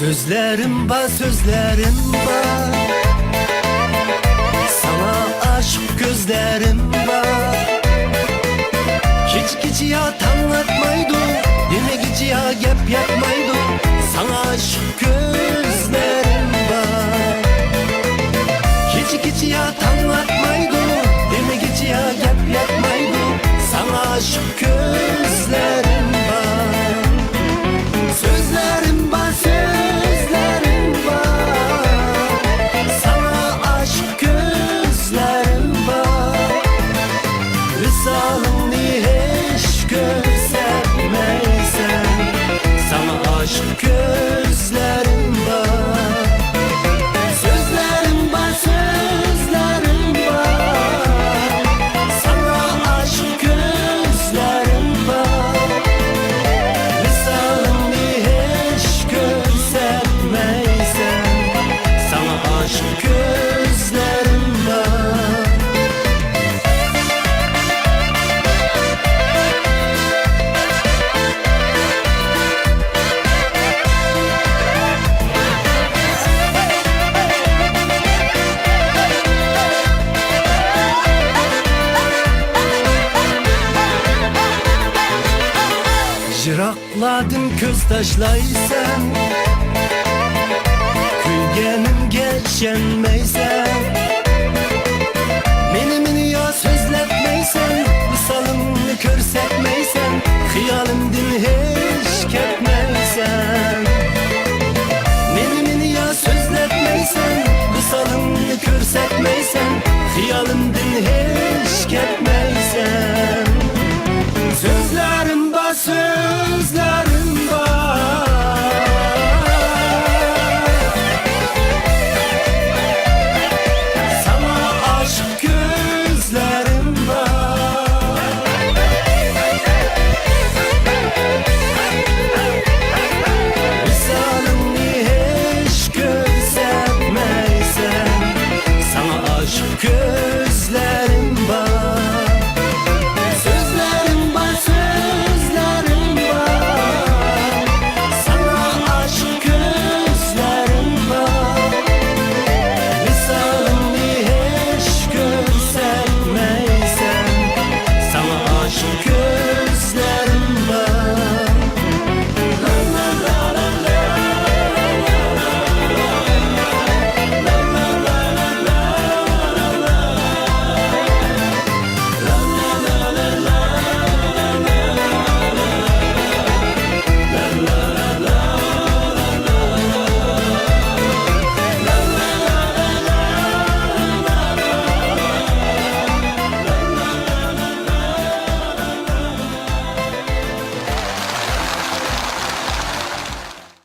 Sözlerim var, sözlerim var. Sana aşk gözlerim var. Hiç gece anlatmaydı, demek gece gep yapmaydı. Sana aşk gözlerim var. Hiç gece anlatmaydı, demek gece gep yapmaydı. Sana aşk gözlerim var. Sözlerim var, sözlerim var. Sana aşk gözlerim var. Rızalını hiç göstermeysen, sana aşk gözlerim var. Sözlerim var, sözlerim var. Sana aşk gözlerim var. Rızalını hiç göstermeysen, sana aşk gözlerim var. Jirakladın köz taşlaysan, kuygenim geçenmeysen. Meni ya sözletmeysen, visalımını körsetmeysen. Hıyalimdin hiç ketmeysen. Meni ya sözletmeysen, visalımını körsetmeysen. Hıyalimdin hiç ketmeysen. Sözlerim var, sözlerim